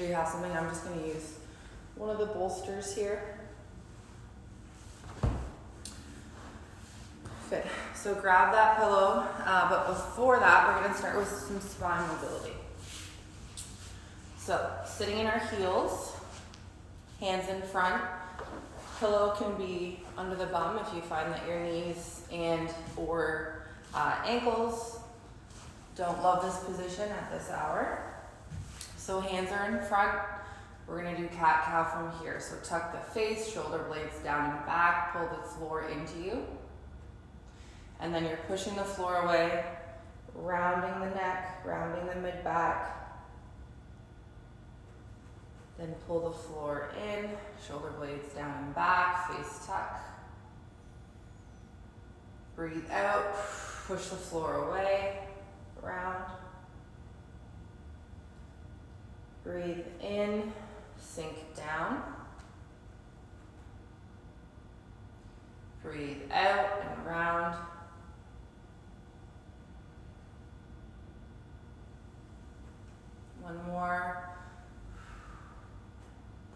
sure you have something. I'm just going to use one of the bolsters here. Good. So grab that pillow, but before that, we're going to start with some spine mobility. So sitting in our heels, hands in front. Pillow can be under the bum if you find that your knees and or ankles don't love this position at this hour. So hands are in front. We're going to do cat-cow from here. So tuck the face, shoulder blades down and back, pull the floor into you. And then you're pushing the floor away, rounding the neck, rounding the mid-back. Then pull the floor in, shoulder blades down and back, face tuck. Breathe out, push the floor away, round. Breathe in, sink down. Breathe out and round. One more.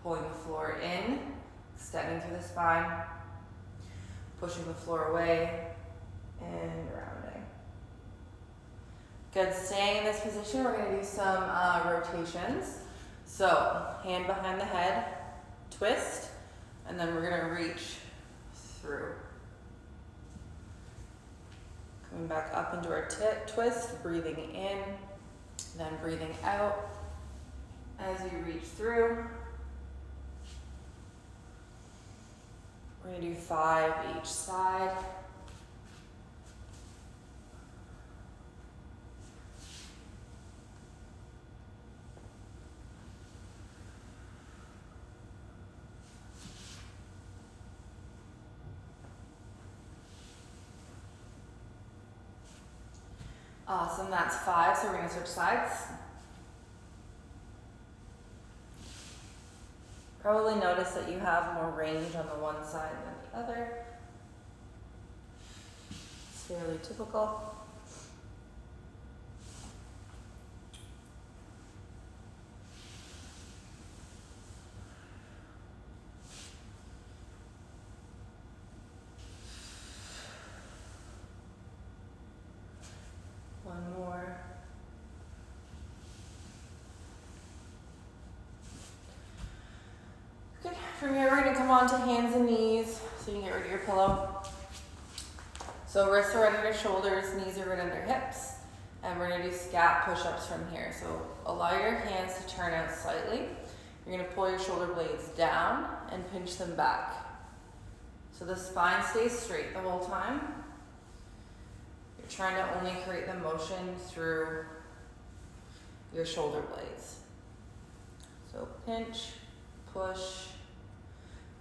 Pulling the floor in, extending through the spine, pushing the floor away, and rounding. Good, staying in this position, we're going to do some rotations. So, hand behind the head, twist, and then we're going to reach through. Coming back up into our twist, breathing in, then breathing out as you reach through. We're going to do 5 each side. Awesome, that's 5, so we're going to switch sides. Probably notice that you have more range on the one side than the other. It's fairly typical. One more. Good. From here, we're going to come on to hands and knees so you can get rid of your pillow. So wrists are right under shoulders, knees are right under hips. And we're going to do scap push-ups from here. So allow your hands to turn out slightly. You're going to pull your shoulder blades down and pinch them back. So the spine stays straight the whole time. You're trying to only create the motion through your shoulder blades. So pinch, push,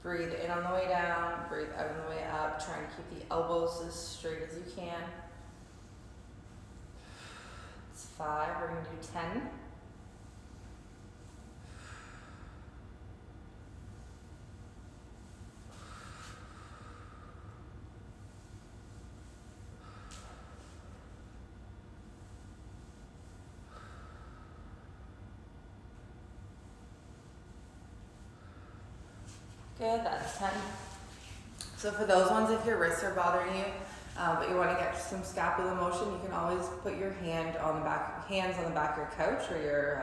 breathe in on the way down, breathe out on the way up. Try and keep the elbows as straight as you can. It's 5, we're going to do 10. Good, that's 10. So for those ones, if your wrists are bothering you, but you want to get some scapular motion, you can always put your hands on the back of your couch or your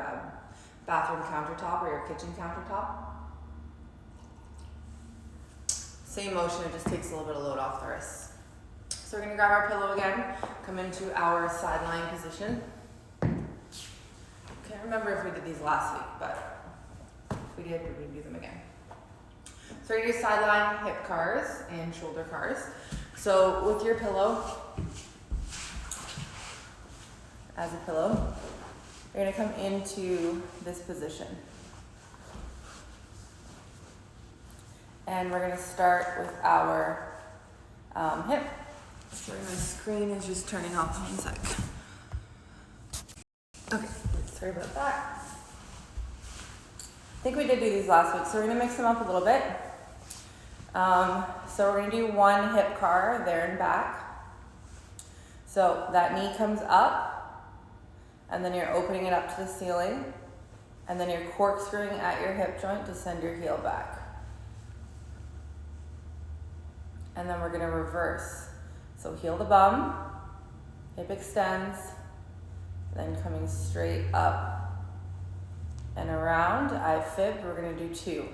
bathroom countertop or your kitchen countertop. Same motion, it just takes a little bit of load off the wrists. So we're going to grab our pillow again, come into our sideline position. Can't remember if we did these last week, but if we did, we're going to do them again. So we're going to do sideline hip cars and shoulder cars. So with your pillow, as a pillow, you're going to come into this position. And we're going to start with our hip. Sorry, my screen is just turning off. 1 sec. Okay, sorry about that. I think we did do these last week, so we're going to mix them up a little bit. So we're going to do 1 hip car there and back. So that knee comes up, and then you're opening it up to the ceiling, And then you're corkscrewing at your hip joint to send your heel back. And then we're gonna reverse. So heel to bum, hip extends, then coming straight up and around. I fibbed, we're gonna do 2.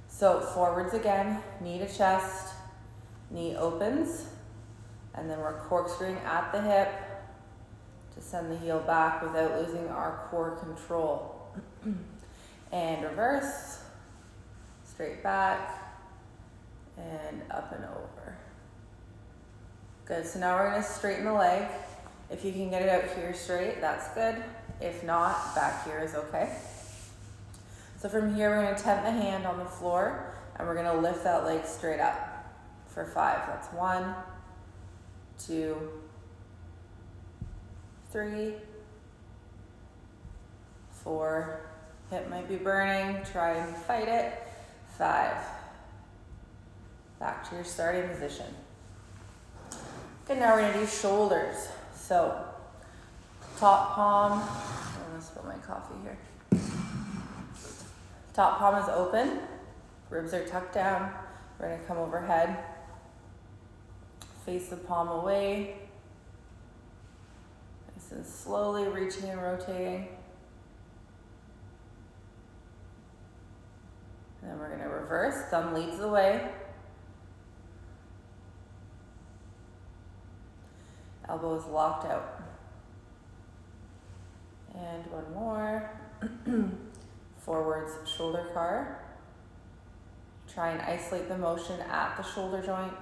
So forwards again, knee to chest, knee opens, and then we're corkscrewing at the hip to send the heel back without losing our core control. And reverse, straight back, and up and over. Good, so now we're gonna straighten the leg. If you can get it out here straight, that's good. If not, back here is okay. So from here, we're gonna tent the hand on the floor, and we're gonna lift that leg straight up for 5. That's 1, 2, 3, 4. Hip might be burning, try and fight it. 5. Back to your starting position. Good, now we're gonna do shoulders. So, top palm, I'm gonna spill my coffee here. Top palm is open, ribs are tucked down. We're gonna come overhead, face the palm away. Nice and slowly reaching and rotating. And then we're gonna reverse, thumb leads the way. Elbow is locked out. And one more. Forwards shoulder car. Try and isolate the motion at the shoulder joint.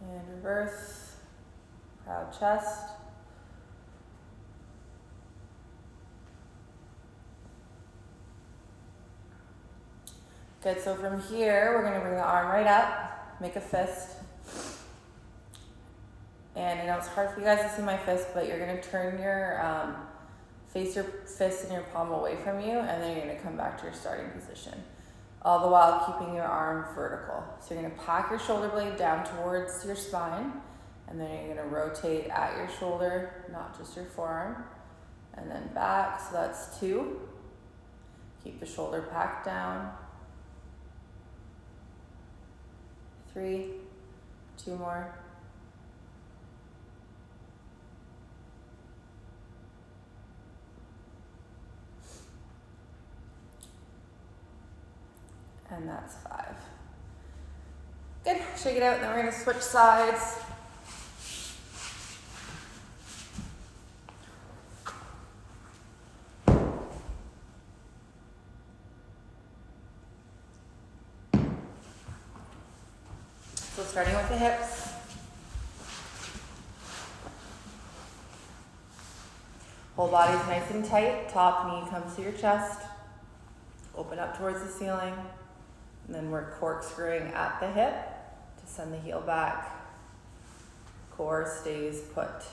And reverse, proud chest. Good, so from here, we're gonna bring the arm right up, make a fist. And I know it's hard for you guys to see my fist, but you're gonna turn your, face your fist and your palm away from you, and then you're gonna come back to your starting position. All the while keeping your arm vertical. So you're gonna pack your shoulder blade down towards your spine, and then you're gonna rotate at your shoulder, not just your forearm, and then back, so that's 2. Keep the shoulder packed down. 3, 2 more. And that's 5. Good, shake it out, and then we're gonna switch sides. So starting with the hips. Whole body's nice and tight, top knee comes to your chest. Open up towards the ceiling. And then we're corkscrewing at the hip to send the heel back. Core stays put.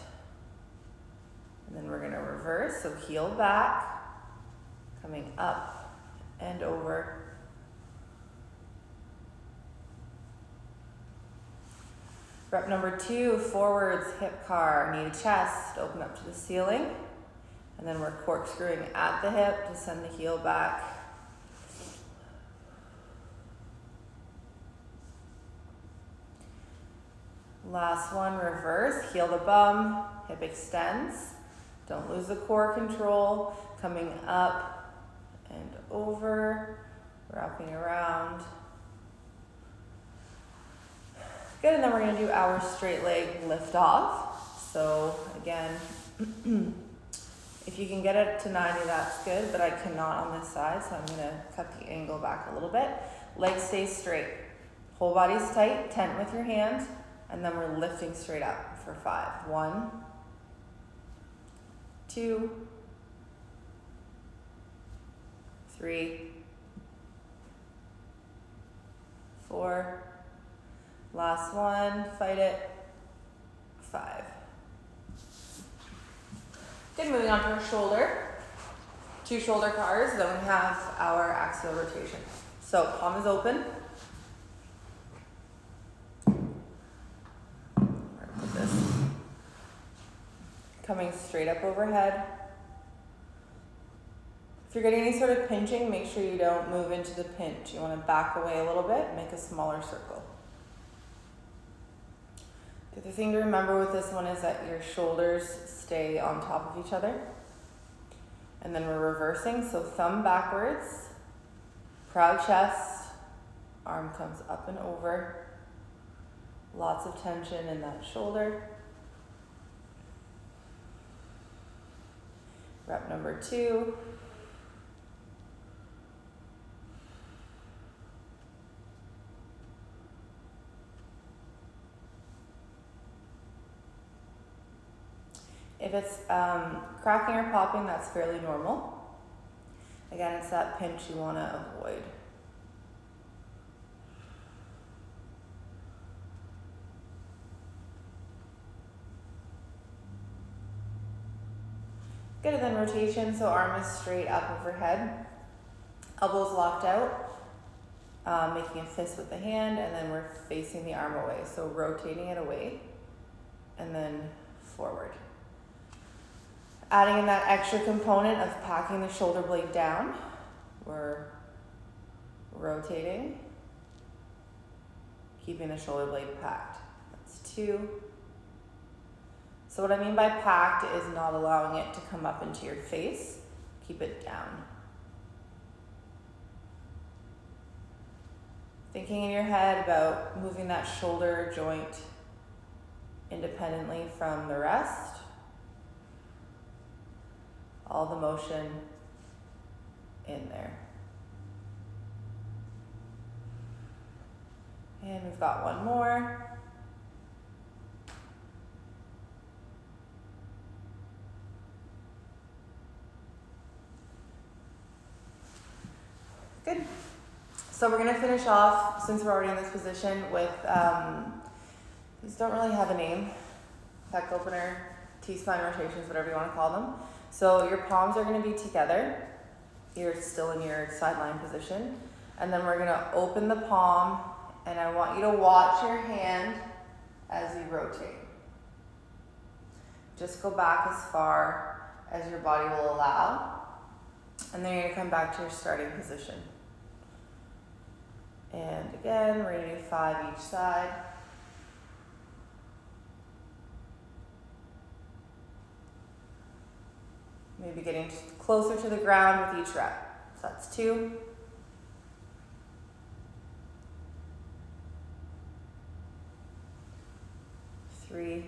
And then we're gonna reverse, so heel back, coming up and over. Rep number 2, forwards, hip car, knee to chest, open up to the ceiling. And then we're corkscrewing at the hip to send the heel back. Last one, reverse, heel to bum, hip extends. Don't lose the core control. Coming up and over, wrapping around. Good, and then we're gonna do our straight leg lift off. So again, if you can get it to 90, that's good, but I cannot on this side, so I'm gonna cut the angle back a little bit. Leg stays straight. Whole body's tight, tent with your hand, and then we're lifting straight up for 5. 1, 2, 3, 4, last one, fight it, 5. Good, moving on to our shoulder. 2 shoulder cars, then we have our axial rotation. So palm is open. Where to put this? coming straight up overhead. If you're getting any sort of pinching, make sure you don't move into the pinch. You want to back away a little bit, make a smaller circle. The other thing to remember with this one is that your shoulders stay on top of each other. And then we're reversing, so thumb backwards, proud chest, arm comes up and over. Lots of tension in that shoulder. Rep number 2. If it's cracking or popping, that's fairly normal. Again, it's that pinch you want to avoid. Good, and then rotation, so arm is straight up overhead, elbows locked out, making a fist with the hand, and then we're facing the arm away, so rotating it away, and then forward. Adding in that extra component of packing the shoulder blade down, we're rotating, keeping the shoulder blade packed. That's 2. So what I mean by packed is not allowing it to come up into your face. Keep it down. Thinking in your head about moving that shoulder joint independently from the rest. All the motion in there. And we've got one more. Good. So we're going to finish off, since we're already in this position, with, these don't really have a name, pec opener, T-spine rotations, whatever you want to call them. So your palms are going to be together. You're still in your sideline position. And then we're going to open the palm, and I want you to watch your hand as you rotate. Just go back as far as your body will allow. And then you're going to come back to your starting position. And again, we're going to do 5 each side. Maybe getting closer to the ground with each rep. So that's 2. 3.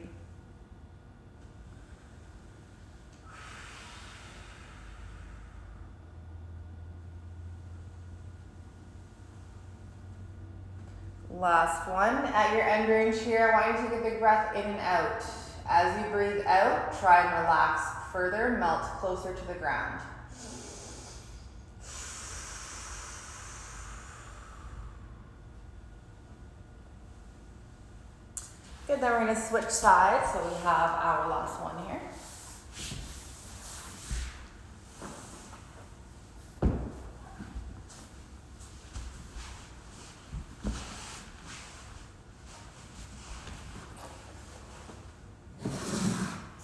1. Last one. At your end range here, I want you to take a big breath in and out. As you breathe out, try and relax further, melt closer to the ground. Good, then we're going to switch sides, so we have our last one here.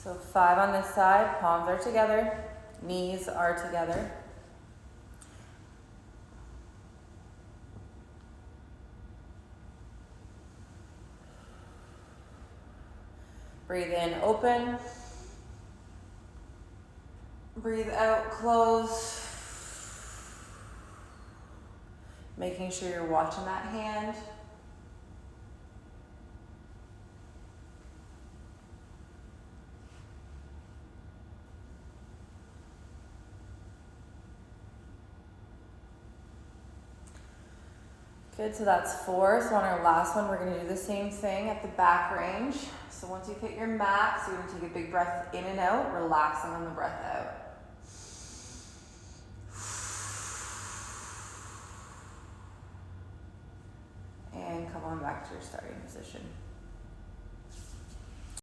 So 5 on this side, palms are together, knees are together. Breathe in, open. Breathe out, close. Making sure you're watching that hand. Good, so that's 4. So on our last one, we're going to do the same thing at the back range. So once you've hit your max, you're going to take a big breath in and out, relaxing on the breath out. And come on back to your starting position.